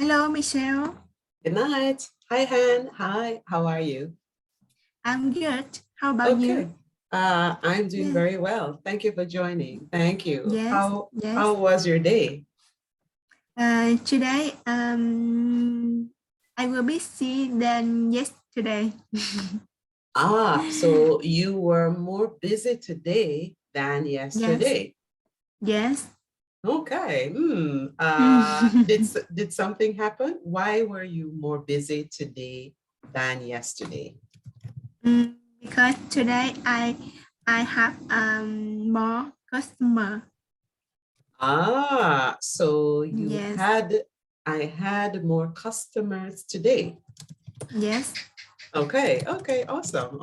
Hello, Michelle. Good night. Hi, Han. Hi, how are you? I'm good. How about you? I'm doing very well. Thank you for joining. Thank you. Yes. How was your day? Today, I will be busy than yesterday. So you were more busy today than yesterday. Yes. Okay. Did something happen? Why were you more busy today than yesterday? Because today I have more customer. So you I had more customers today. Yes. Okay, awesome.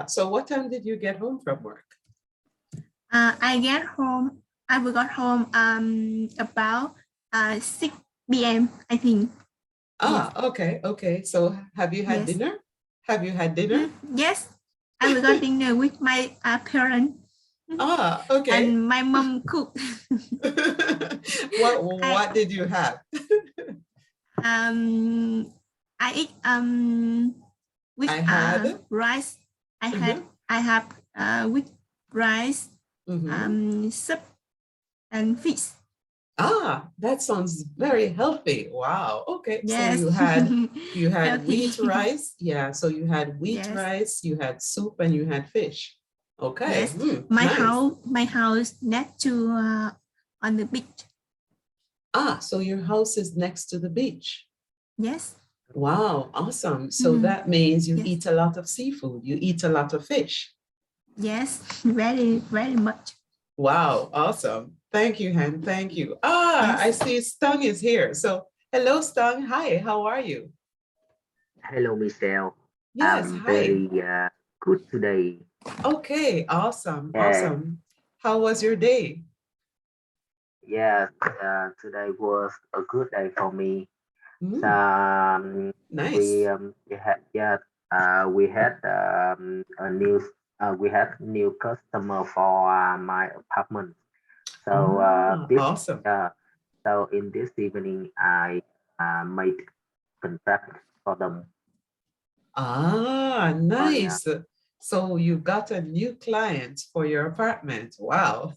So what time did you get home from work? I will got home about 6 p.m. I think. Okay. So have you had dinner? Have you had dinner? Yes. I will got dinner with my parents. Okay. And my mom cooked. What did you have? I eat with rice. I have with rice, soup and fish. That sounds very healthy. Wow. Okay. Yes. So you had wheat rice. Yeah. So you had wheat rice, you had soup, and you had fish. Okay. Yes. My house next to on the beach. So your house is next to the beach. Yes. Wow, awesome. So that means you eat a lot of seafood. You eat a lot of fish. Yes, very much. Wow, awesome. Thank you, Han. Thank you. I see Stung is here. So hello, Stung. Hi, how are you? Hello, Michelle. Yes, I'm hi. very good today. Okay, awesome. How was your day? Yeah, today was a good day for me. Nice. We had new customer for my apartment. So awesome. So in this evening, I made contract for them. Nice. So you got a new client for your apartment. Wow.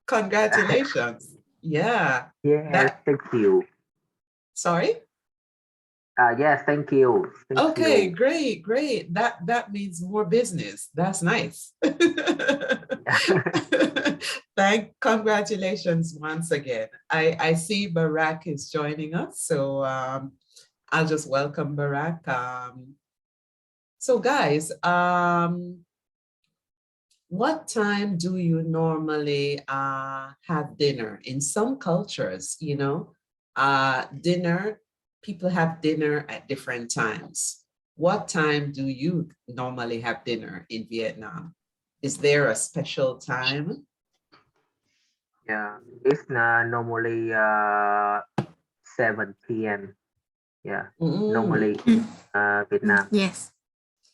Congratulations. Yeah. Yes, thank you. Sorry? Yes, thank you. Okay, great. That means more business. That's nice. Congratulations once again. I see Barack is joining us, so I'll just welcome Barack. So guys, what time do you normally have dinner? In some cultures, dinner, people have dinner at different times. What time do you normally have dinner in Vietnam? Is there a special time? Yeah, it's normally 7 p.m. Yeah, normally Vietnam. Yes.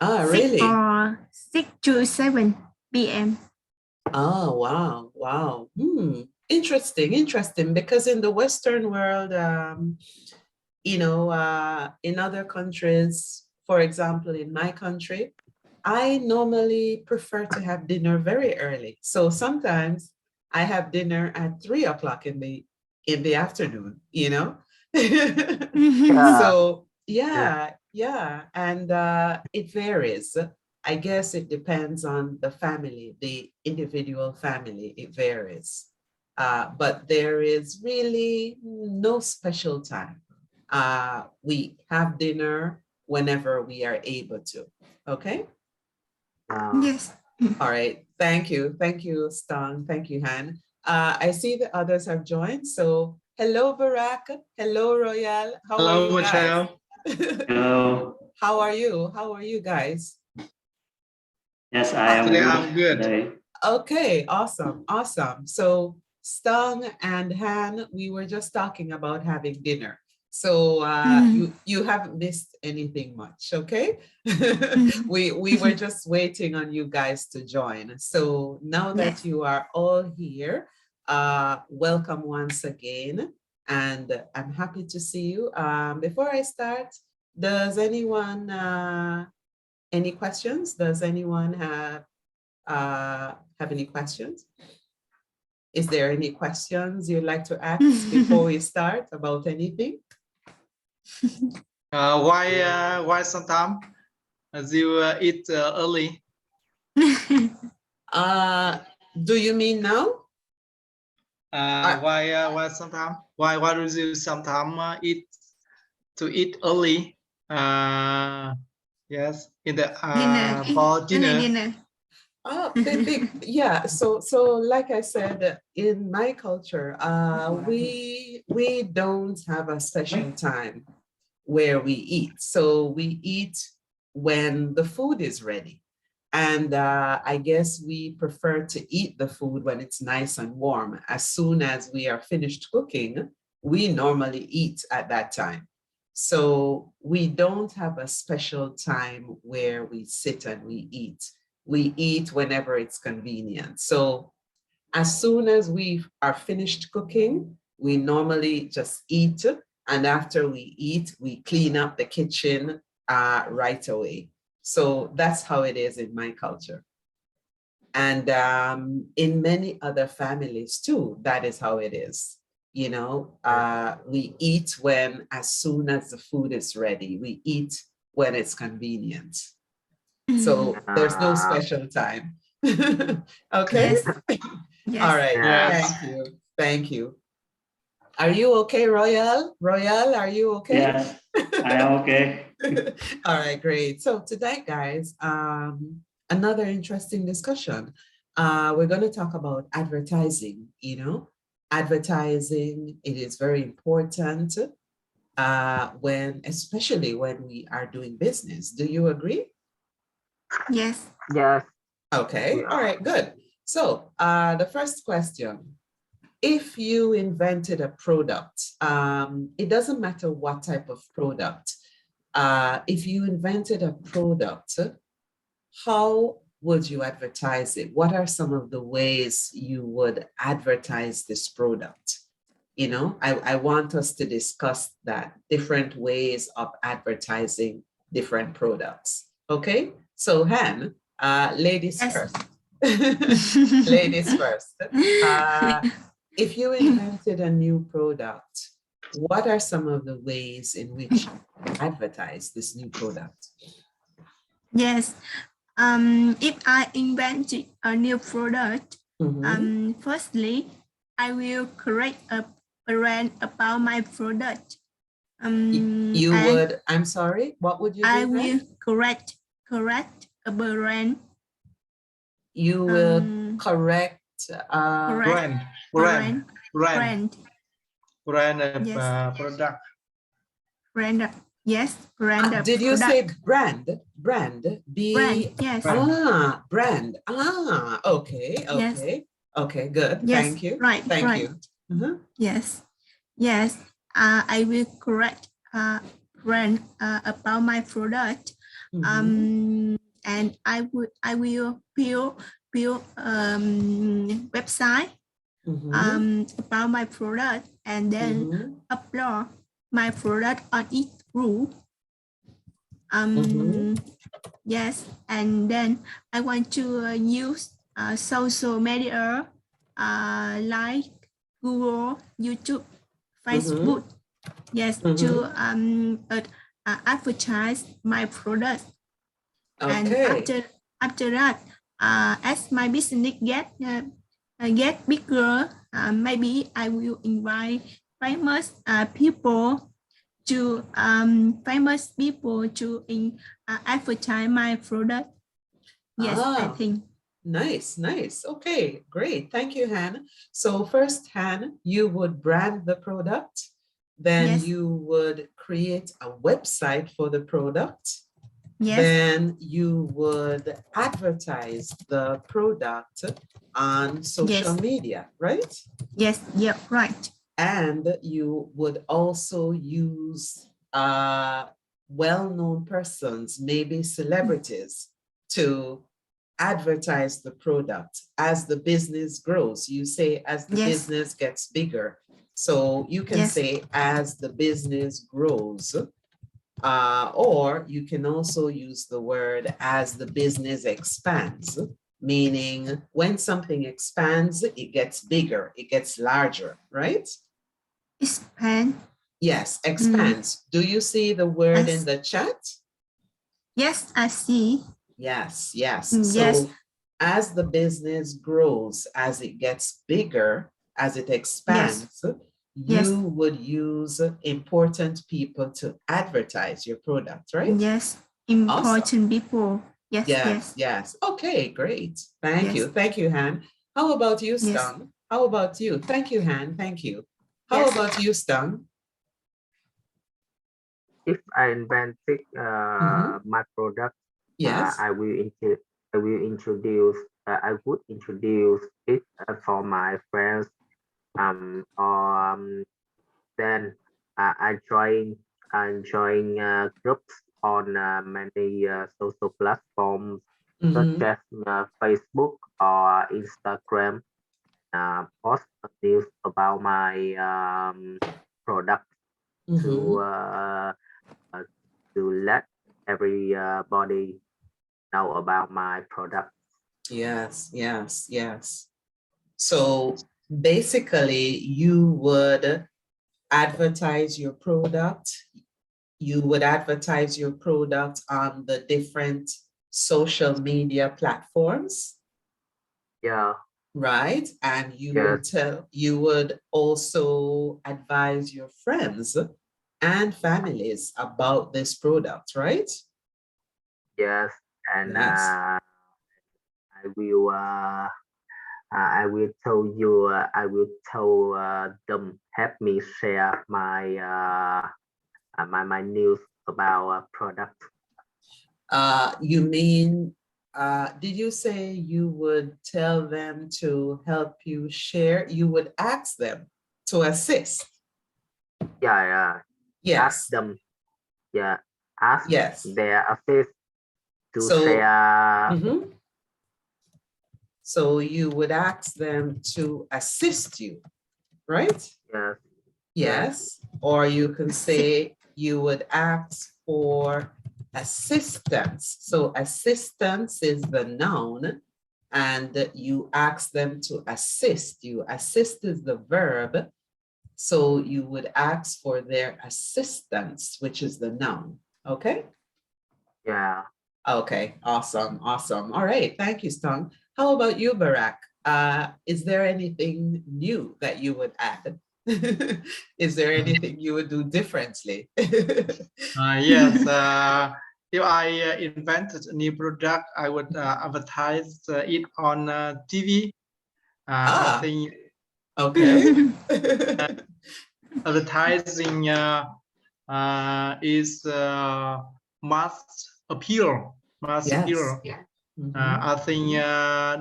Really? 6 to 7 p.m. Oh, wow. Interesting. Because in the Western world, in other countries, for example, in my country, I normally prefer to have dinner very early. So sometimes I have dinner at 3 o'clock in the afternoon, So yeah. And it varies. I guess it depends on the family, the individual family, it varies. But there is really no special time. We have dinner whenever we are able to. Okay? Yes. All right. Thank you, Stan. Thank you, Han. I see the others have joined. So hello, Barack. Hello, Royal. How are you guys? Hello. How are you? How are you guys? Yes, I am good today. Okay, awesome. So Stung and Han, we were just talking about having dinner. So you haven't missed anything much, okay? we were just waiting on you guys to join. So now that you are all here, welcome once again. and I'm happy to see you. Before I start, does anyone any questions? Does anyone have any questions? Is there any questions you'd like to ask before we start about anything? Why sometimes you eat early? Do you mean now? Why sometimes? Why do you sometimes eat early? Yes, in the for dinner. Oh, yeah. So like I said, in my culture, we don't have a special time where we eat. So we eat when the food is ready. And I guess we prefer to eat the food when it's nice and warm. As soon as we are finished cooking, we normally eat at that time. So we don't have a special time where we sit and we eat. We eat whenever it's convenient. So as soon as we are finished cooking, we normally just eat. And after we eat, we clean up the kitchen right away. So that's how it is in my culture. And in many other families too, that is how it is. You know, we eat as soon as the food is ready. We eat when it's convenient. So there's no special time. Okay? Yes. Yes. All right. Yes. Thank you. Thank you. Are you okay, Royal? Royal, are you okay? Yes, I am okay. All right, great. So today, guys, another interesting discussion. We're going to talk about advertising. You know, advertising, it is very important especially when we are doing business. Do you agree? Yes. Yes. Okay, all right, good. So the first question, if you invented a product, it doesn't matter what type of product. If you invented a product, how would you advertise it? What are some of the ways you would advertise this product? You know, I want us to discuss that, different ways of advertising different products. Okay, so Han, ladies Yes. first. Ladies first. If you invented a new product, what are some of the ways in which you advertise this new product? Yes. If I invent a new product, firstly, I will create a brand about my product. You would, I'm sorry, what would you do? I will correct a brand. You will correct Brand. Yes. Product. Brand. Yes. Brand. Did you say brand? Brand. Brand. Yes. Brand. Okay. Yes. Okay, good. Yes. Thank you. Right. Thank right. you. Yes. Yes. I will correct brand about my product. And I will build website about my product, and then upload my product on each group. Yes, and then I want to use social media like Google, YouTube, Facebook. Yes, to advertise my product. Okay. And after that, as my business get bigger, maybe I will invite famous people to advertise my product. Yes, I think. Nice. Okay, great. Thank you, Han. So first, Han, you would brand the product, then Yes. you would create a website for the product. Yes. Then you would advertise the product on social media, right? Yes, yeah, right. And you would also use well-known persons, maybe celebrities, to advertise the product as the business grows. You say as the business gets bigger, So you can say as the business grows, or you can also use the word as the business expands, meaning when something expands, it gets bigger, it gets larger, right? Expand. Yes, expands. Do you see the word in the chat? Yes, I see. Yes, yes. Yes. So as the business grows, as it gets bigger, as it expands, you would use important people to advertise your product, right? Yes, important Awesome. people. Yes, Yes, yes. Okay, great. Thank you. Thank you, Han. How about you, Stung? How about you? Thank you, Han. Thank you. How about you, Stung? If I invented my product, yes, I would introduce it for my friends. Then I join groups on many social platforms such as Facebook or Instagram. Post news about my product to let everybody know about my product. Yes, yes, yes. So basically, you would advertise your product. You would advertise your product on the different social media platforms. Yeah. Right. And you would also advise your friends and families about this product, right? Yes. And I will tell them help me share my my news about product. You mean, did you say you would tell them to help you share? You would ask them to assist. Yeah. Yes. Ask them. Yeah. Ask their assist to share. So you would ask them to assist you, right? Yes. Yes. Or you can say you would ask for assistance. So assistance is the noun, and you ask them to assist you. Assist is the verb. So you would ask for their assistance, which is the noun. Okay? Yeah. Okay, awesome, awesome. All right, thank you, Stung. How about you, Barak? Is there anything new that you would add? Is there anything you would do differently? Yes, if I invented a new product, I would advertise it on TV. I think okay. Advertising is mass appeal. I think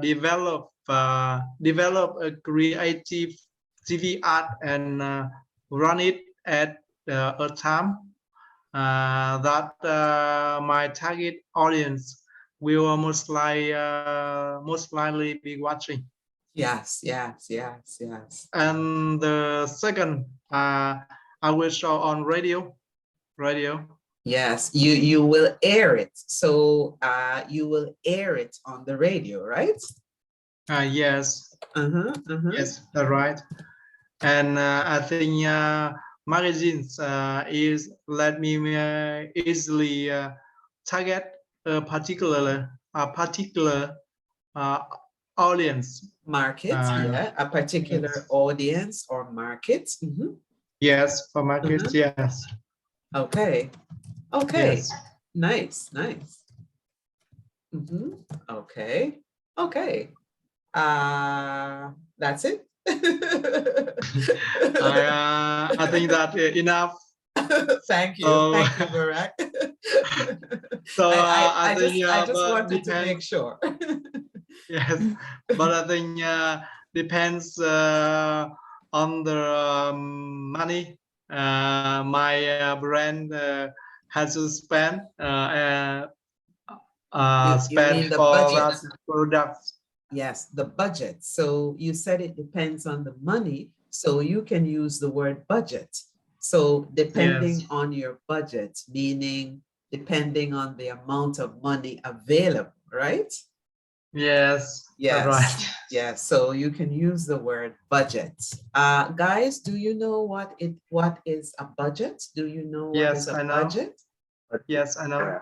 develop a creative TV ad and run it at a time that my target audience will most likely be watching. Yes, yes, yes, yes. And the second, I will show on radio. Yes, you will air it. So you will air it on the radio, right? Yes. Yes, that's right. And I think magazines is let me easily target a particular audience. Market, yeah, a particular audience or market. Yes, for market, yes. Okay. Okay. Yes. Nice, nice. Okay. Okay. That's it. I think that enough. Thank you. Thank you, Barak. So I just wanted to make sure. Yes, but I think depends on the money my brand has to spend spend the for budget. that products. Yes, the budget. So you said it depends on the money. So you can use the word budget. So depending Yes. on your budget, meaning depending on the amount of money available, right? Yes. Yes. Right. Yes. So you can use the word budget. Guys, do you know what is a budget? Do you know what Yes, is a I know. budget? Yes, I know.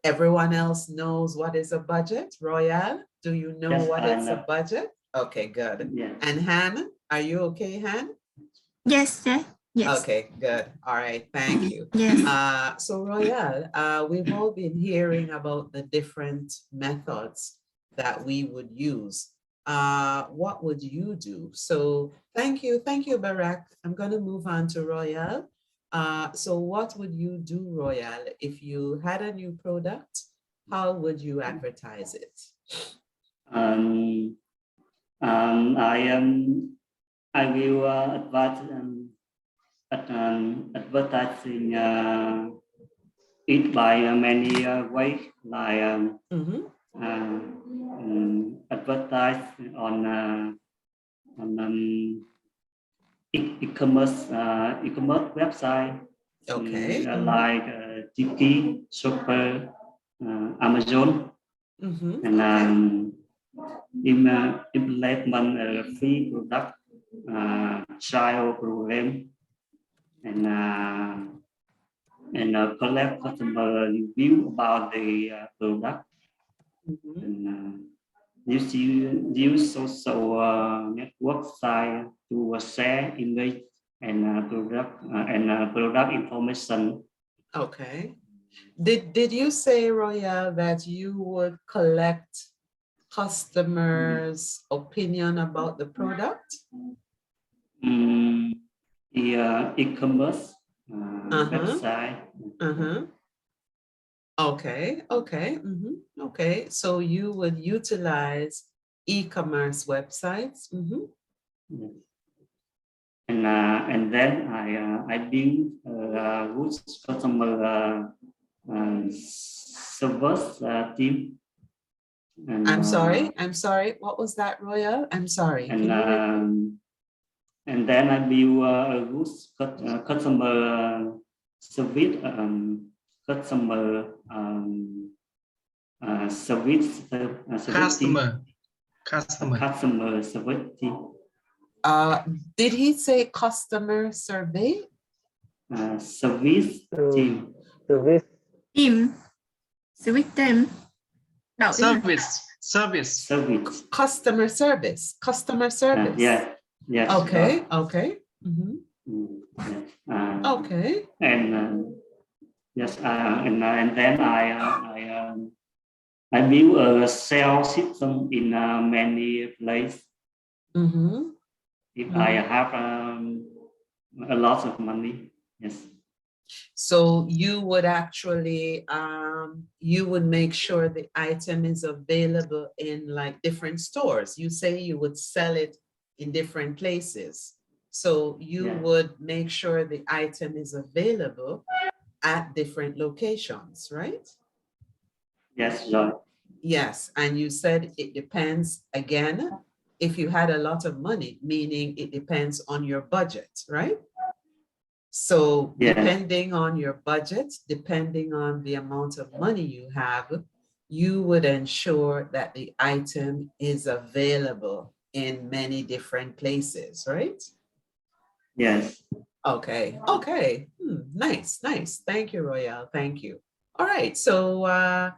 Everyone else knows what is a budget. Royale, do you know Yes, what I is a know. budget? Okay, good. Yeah. And Han, are you okay, Han? Yes, sir. Yes. Okay, good. All right, thank you. Yes. So Royale, we've all been hearing about the different methods that we would use. What would you do? So thank you, Barak. I'm going to move on to Royale. So what would you do, Royale, if you had a new product? How would you advertise it? I will advertising it by many ways, like advertise on e-commerce website. Okay. Like Tiki, Super, Amazon, and implement a free product trial program, and collect customer review about the product, and use social network site to share image and product information. Okay. Did you say, Royale, that you would collect customers' opinion about the product? The e-commerce website. Okay. Okay. So you would utilize e-commerce websites. Yes. And then I build a good customer service team. And, I'm sorry. What was that, Royal? I'm sorry. And then I build a good customer service customer service team. Did he say customer survey? Service team. Service Team. Service team. Service. Customer service. Customer service. Yes. Okay. Okay. Okay. And yes. And then I build a sales system in many places. If I have a lot of money, yes. So you would actually, you would make sure the item is available in like different stores. You say you would sell it in different places. So you would make sure the item is available at different locations, right? Yes, right. Yes, and you said it depends again. If you had a lot of money, meaning it depends on your budget, right? So depending on your budget, depending on the amount of money you have, you would ensure that the item is available in many different places, right? Yes. Okay. Okay. Nice. Thank you, Royale. Thank you. All right. So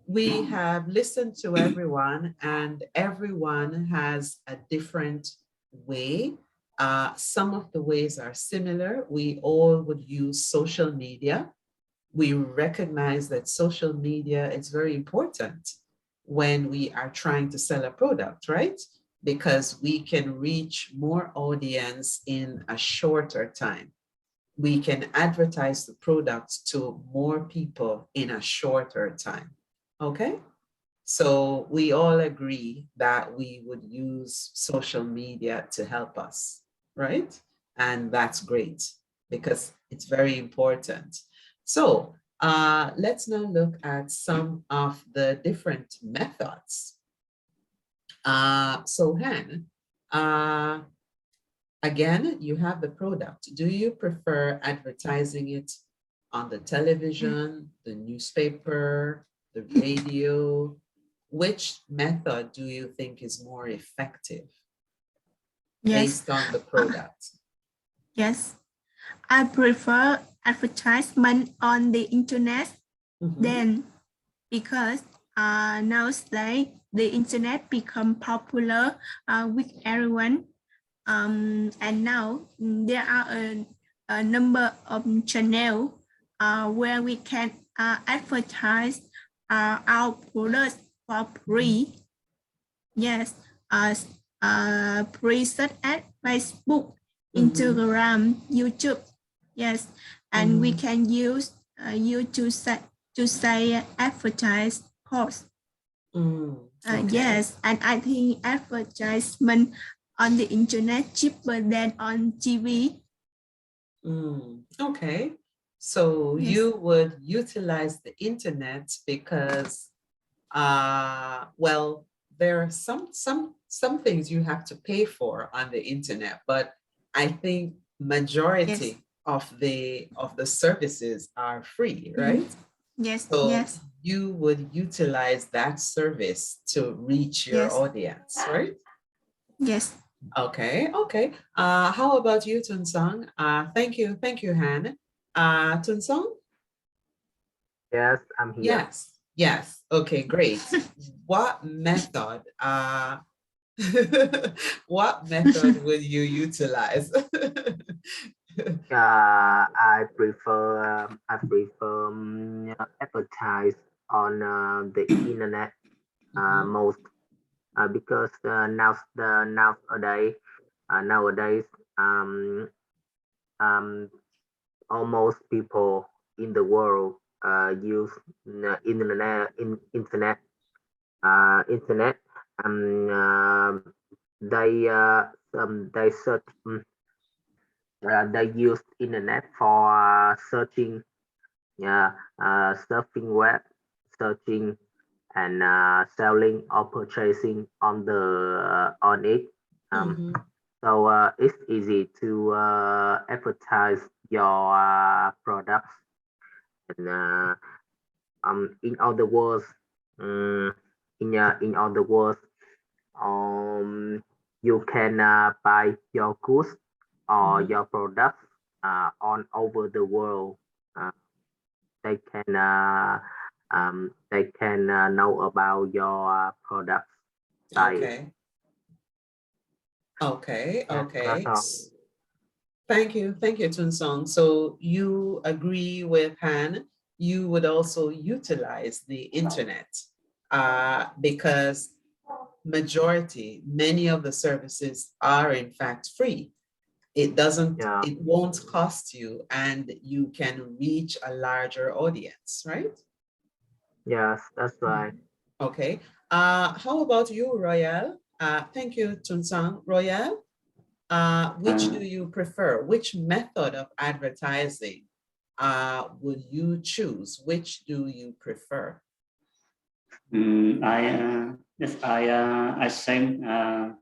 we have listened to everyone, and everyone has a different way. Some of the ways are similar. We all would use social media. We recognize that social media is very important when we are trying to sell a product, right? Because we can reach more audience in a shorter time. We can advertise the products to more people in a shorter time. Okay? So we all agree that we would use social media to help us, right? And that's great because it's very important. So let's now look at some of the different methods. So Han, again, you have the product. Do you prefer advertising it on the television, the newspaper, the radio? Which method do you think is more effective based on the product? Yes, I prefer advertisement on the internet then, because nowadays the internet become popular with everyone, and now there are a number of channels where we can advertise our products for free. Yes, free such as Facebook, Instagram, YouTube. Yes, and we can use you to say advertise post. Okay. Yes, and I think advertisement on the internet cheaper than on TV. Okay. So Yes. you would utilize the internet because, well, there are some things you have to pay for on the internet, but I think majority of the services are free, right? Yes. So yes. you would utilize that service to reach your audience, right? Yes. Okay, okay. How about you, Tunsong? Thank you, Han. Tunsong? Yes, I'm here. Yes. Okay, great. What method? What method would you utilize? I prefer advertise on the internet most because nowadays almost people in the world use internet. They search. They use internet for searching, surfing web, searching, and selling or purchasing on it. So it's easy to advertise your products. And in other words, you can buy your goods or your products on over the world. They can know about your products. Okay. Thank you, Tunsong. So you agree with Han, you would also utilize the internet because many of the services are in fact free. It won't cost you, and you can reach a larger audience, right? Yes, that's right. Okay. How about you, Royal? Thank you, Tunsang. Royal, which do you prefer? Which method of advertising would you choose? Which do you prefer? I same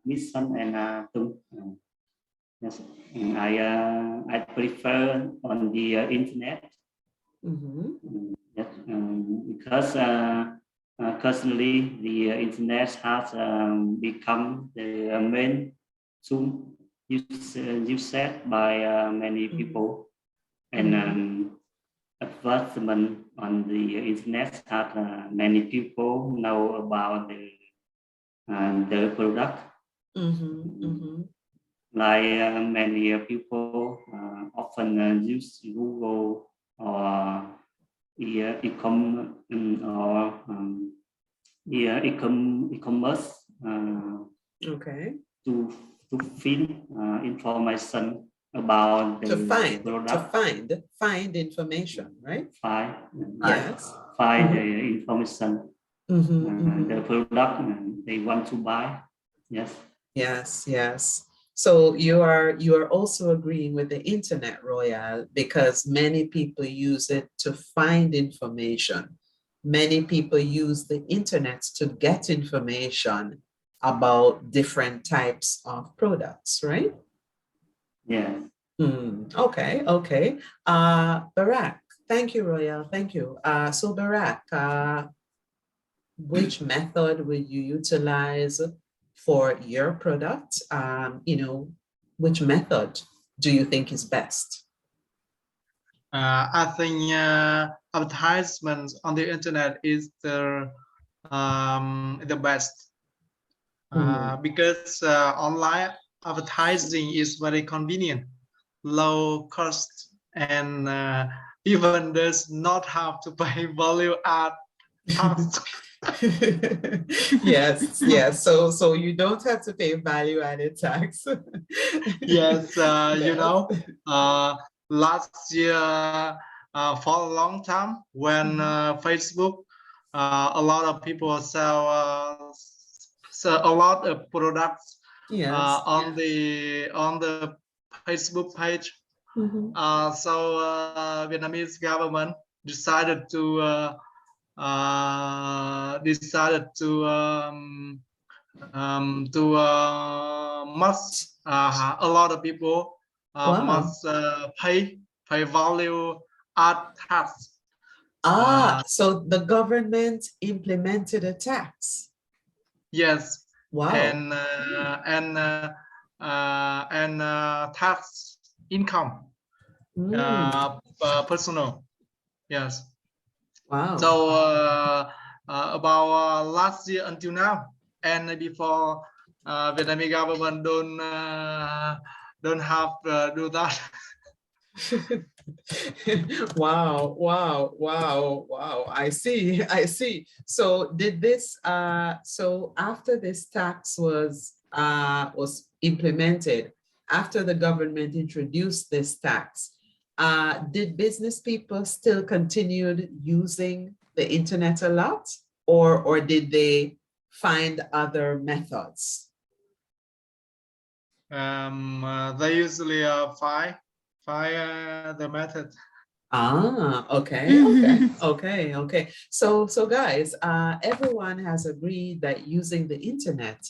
Mission and Tung. Yes, I prefer on the internet. Yes, because currently the internet has become the main tool used by many people, and advertisement on the internet have many people know about the product. Like many people often use Google or e-commerce to find information about the product. To find information, right? Find Mm-hmm. the information, the product they want to buy. Yes. So you are also agreeing with the internet, Royal, because many people use it to find information. Many people use the internet to get information about different types of products, right? Yes. Okay, okay. Barak, thank you, Royal. Thank you. So Barak, which method will you utilize for your product? You know, which method do you think is best? I think advertisements on the internet is the best because online advertising is very convenient, low cost, and even does not have to pay value add tax. Yes, yes. So you don't have to pay value added tax. Yes, you know, last year for a long time when Facebook, a lot of people sell a lot of products Yes. on the Facebook page. So Vietnamese government decided to must a lot of people Wow. must pay value add tax. So the government implemented a tax. Yes. Wow. And tax income personal. Yes. Wow. So about last year until now, and before Vietnamese government don't have do that. Wow, wow, wow, wow. I see, I see. So did this so after this tax was implemented, after the government introduced this tax, did business people still continued using the internet a lot, or did they find other methods? They usually find the method. Okay. So guys, everyone has agreed that using the internet,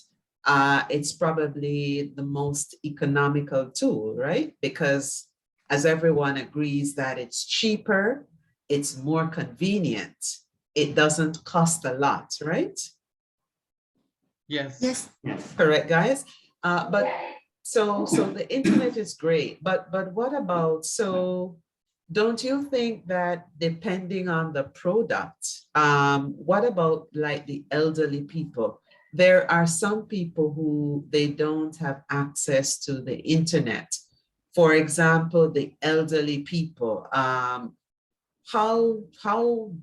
it's probably the most economical tool, right? Because as everyone agrees that it's cheaper, it's more convenient, it doesn't cost a lot, right? Yes. Yes. Correct, guys. But so the internet is great, but what about, so don't you think that depending on the product, what about like the elderly people? There are some people who they don't have access to the internet. For example, the elderly people, how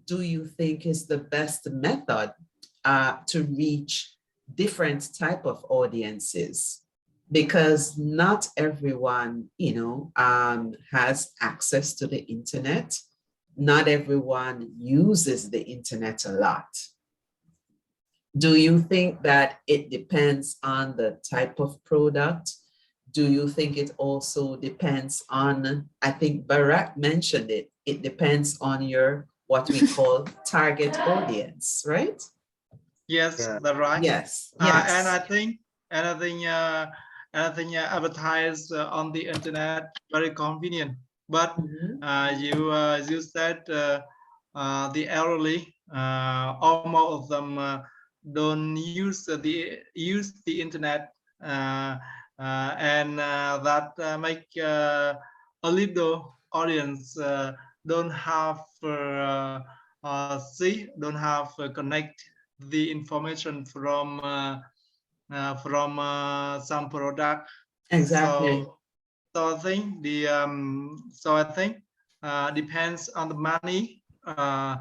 do you think is the best method to reach different type of audiences? Because not everyone, you know, has access to the internet. Not everyone uses the internet a lot. Do you think that it depends on the type of product? Do you think it also depends on, I think Barak mentioned it, it depends on your, what we call target audience, right? Yes, that's right. Yes. And I think advertise on the internet very convenient. But you said the elderly, almost of them don't use the internet, and that make a little audience don't have connect the information from some product. Exactly. So I think depends on the money a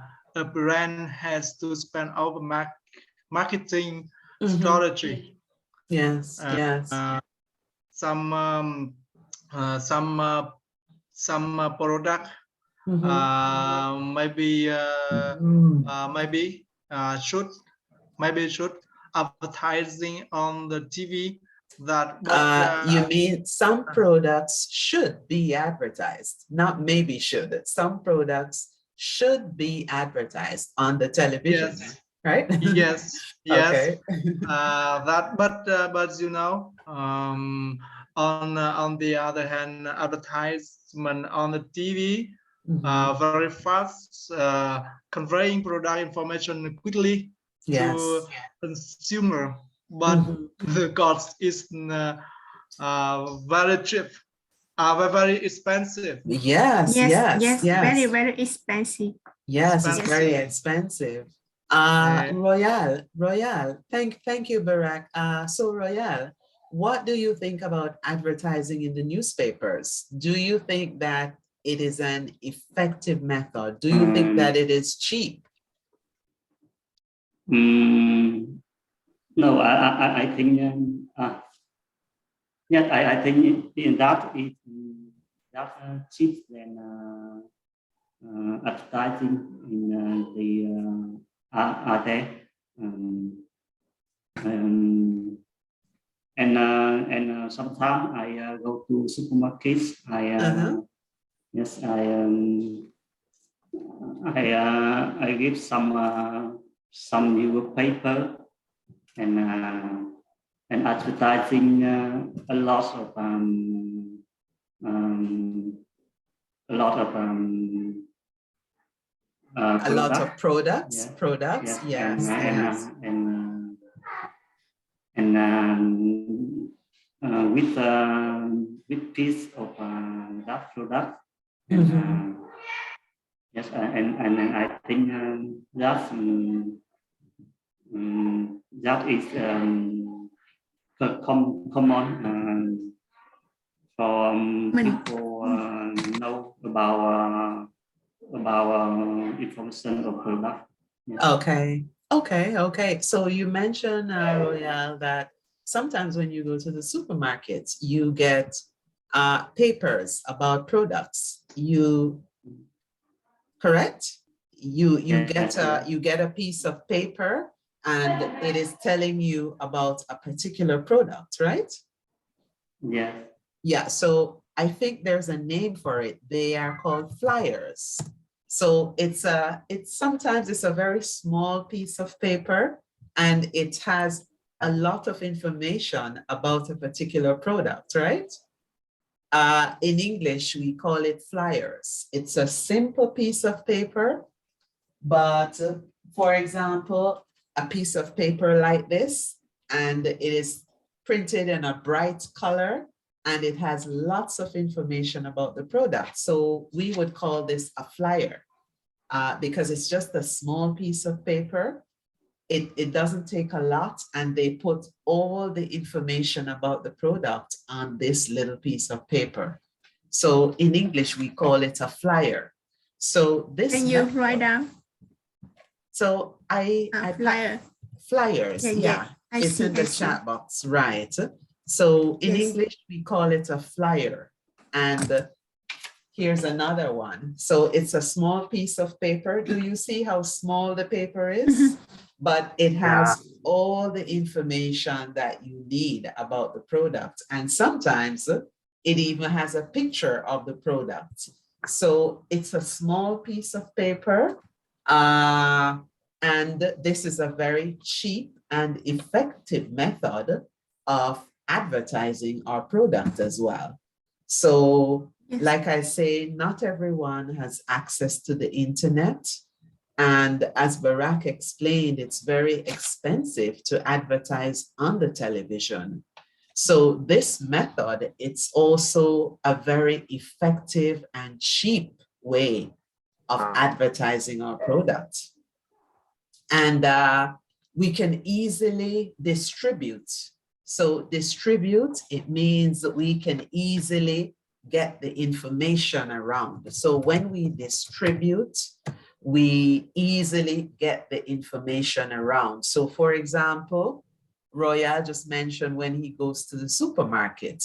brand has to spend over marketing strategy. Yes. Some product maybe should advertising on the TV. That you mean some products should be advertised, not maybe should. Some products should be advertised on the television, yes, right? Yes. Okay. That, but you know, on the other hand, advertisement on the TV, very fast, conveying product information quickly to consumer, but the cost is very cheap, very expensive. Yes, very, very expensive. Yes, it's very expensive. Royal, thank you, Barack. So Royal, what do you think about advertising in the newspapers? Do you think that it is an effective method? Do you think that it is cheap? No, I think yes, I think in that it cheap than advertising in the art. And sometimes I go to supermarkets. Yes, I give some newspaper and advertising a lot of products. With piece of that product. Yes, and I think that is common for people know about information of product. Yes. Okay. So you mentioned, Royal, that sometimes when you go to the supermarket, you get papers about products. Correct? You get a piece of paper and it is telling you about a particular product, right? Yeah. Yeah, so I think there's a name for it. They are called flyers. So sometimes it's a very small piece of paper and it has a lot of information about a particular product, right? In English, we call it flyers. It's a simple piece of paper, but for example, a piece of paper like this, and it is printed in a bright color, and it has lots of information about the product. So we would call this a flyer because it's just a small piece of paper. It doesn't take a lot, and they put all the information about the product on this little piece of paper. So in English, we call it a flyer. So this— Can you write down? So flyer. Flyers, yeah. It's in the chat box, right? So in English, we call it a flyer. And here's another one. So it's a small piece of paper. Do you see how small the paper is? But it has all the information that you need about the product. And sometimes it even has a picture of the product. So it's a small piece of paper. And this is a very cheap and effective method of advertising our product as well. So like I say, not everyone has access to the internet. And as Barack explained, it's very expensive to advertise on the television. So this method, it's also a very effective and cheap way of advertising our product. And we can easily distribute. So distribute, it means that we can easily get the information around. So when we distribute, we easily get the information around. So for example, Royal just mentioned when he goes to the supermarket.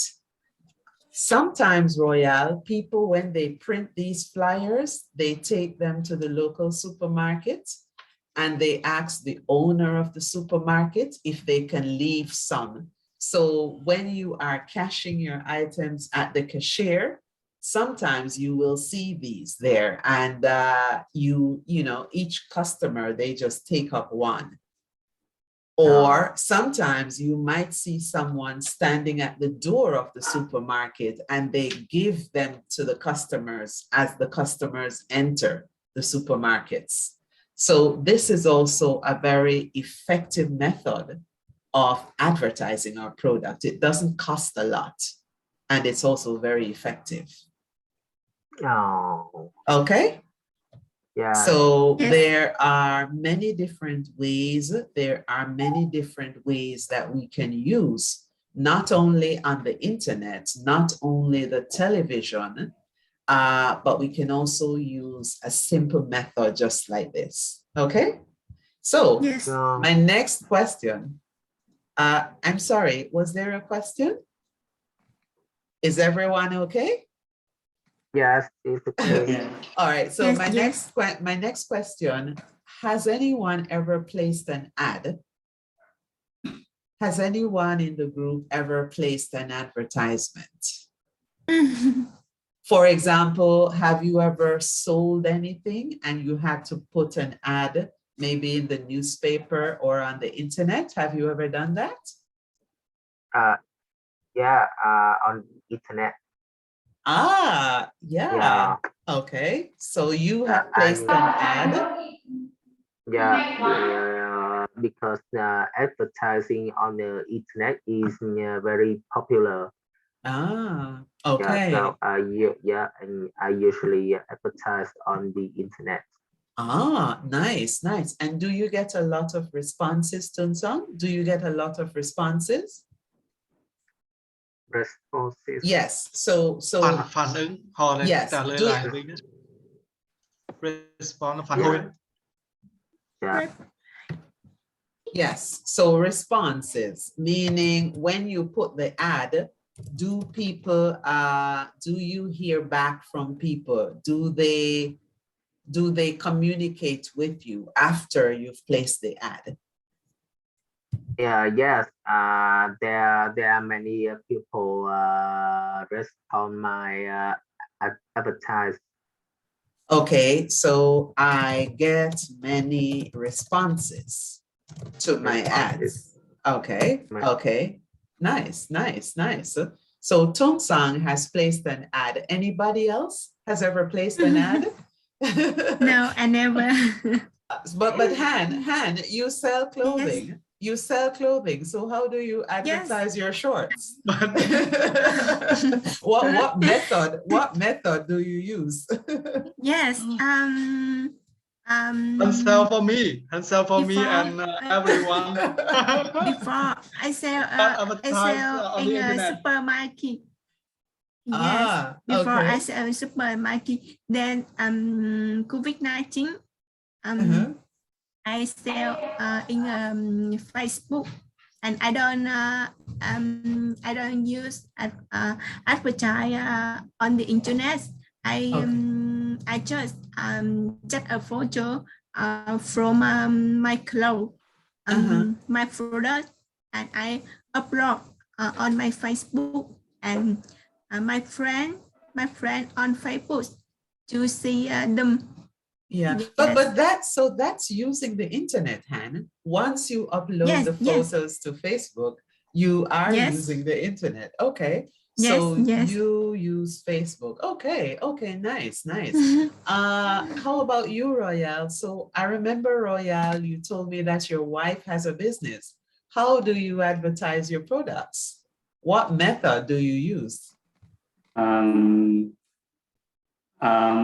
Sometimes, Royal, people, when they print these flyers, they take them to the local supermarket and they ask the owner of the supermarket if they can leave some. So when you are cashing your items at the cashier, sometimes you will see these there, and you know, each customer, they just take up one. Or sometimes you might see someone standing at the door of the supermarket and they give them to the customers as the customers enter the supermarkets. So this is also a very effective method of advertising our product. It doesn't cost a lot and it's also very effective. Oh, Okay. yeah. So Yes. there are many different ways. There are many different ways that we can use, not only on the internet, not only the television, but we can also use a simple method just like this. Okay. So Yes. my next question, I'm sorry, was there a question? Is everyone okay? Yes, it's okay. Yeah. All right, so Yes, my next question, has anyone ever placed an ad? Has anyone in the group ever placed an advertisement? For example, have you ever sold anything and you had to put an ad maybe in the newspaper or on the internet? Have you ever done that? Yeah, on internet. Ah, Yeah. yeah. Okay, so you have I placed mean, an ad. yeah, because advertising on the internet is very popular. Ah, Yeah, okay. so and I usually advertise on the internet. Ah, nice, nice. And do you get a lot of responses, Tunsong? Do you get a lot of responses? Responses. Yes. So phản ứng họ lại yes. trả lời Do, lại với response là phản hồi. Yeah. yes. So responses, meaning when you put the ad, do people do you hear back from people? Do they communicate with you after you've placed the ad? Yeah, yes. There are many people respond my advertise. Okay, so I get many responses to my ads. Okay, okay. Nice, nice, nice. So Tunsong has placed an ad. Anybody else has ever placed an ad? No, I never. But Han, you sell clothing. Yes. You sell clothing. So how do you advertise your shorts? What method do you use? Yes. And sell for me, and sell for me and everyone. Before I sell on the in a internet. supermarket. Yes. Before okay. I sell in supermarket, then COVID-19. I sell in Facebook, and I don't use advertise on the internet. I just take a photo from my clothes, my product, and I upload on my Facebook, and my friend on Facebook to see them. Yeah, Yes. but that's using the internet, Han. Once you upload the photos to Facebook, you are using the internet. Okay. So you use Facebook. Okay, okay, nice, nice. How about you, Royale? So I remember, Royale, you told me that your wife has a business. How do you advertise your products? What method do you use?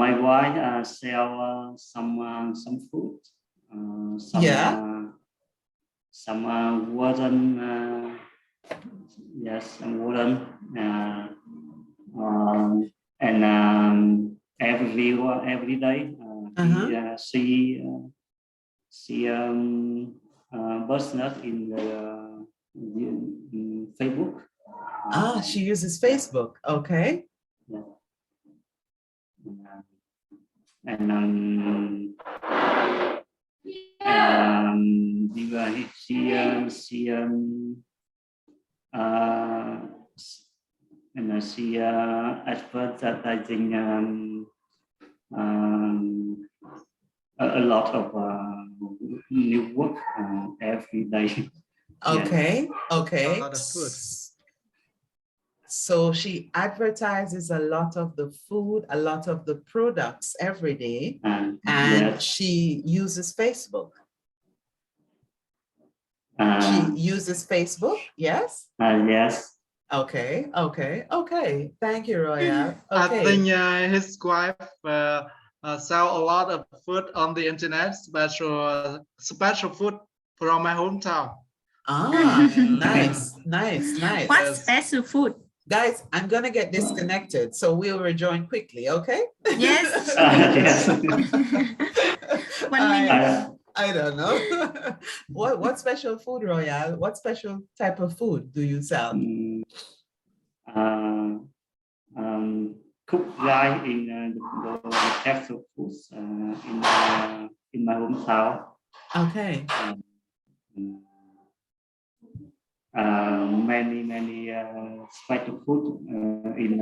My wife sell some food, some wooden, some wooden, and every day she business in the Facebook. She uses Facebook. Okay. Yeah. And she advertising a lot of new work every day. Okay, okay. A lot of food. So she advertises a lot of the food, a lot of the products every day, and yes. she uses Facebook. Uh, She uses Facebook, yes? yes. Okay, okay, okay. Thank you, Royal. I Okay. think his wife sell a lot of food on the internet, special food from my hometown. Ah, nice, nice, nice. What special food? Guys, I'm gonna get disconnected, so we'll rejoin quickly, okay? Yes. Yes. 1 minute. I don't know. What special food, Royal? What special type of food do you sell? Cook rice in the actual foods in my hometown. Okay. Many special food in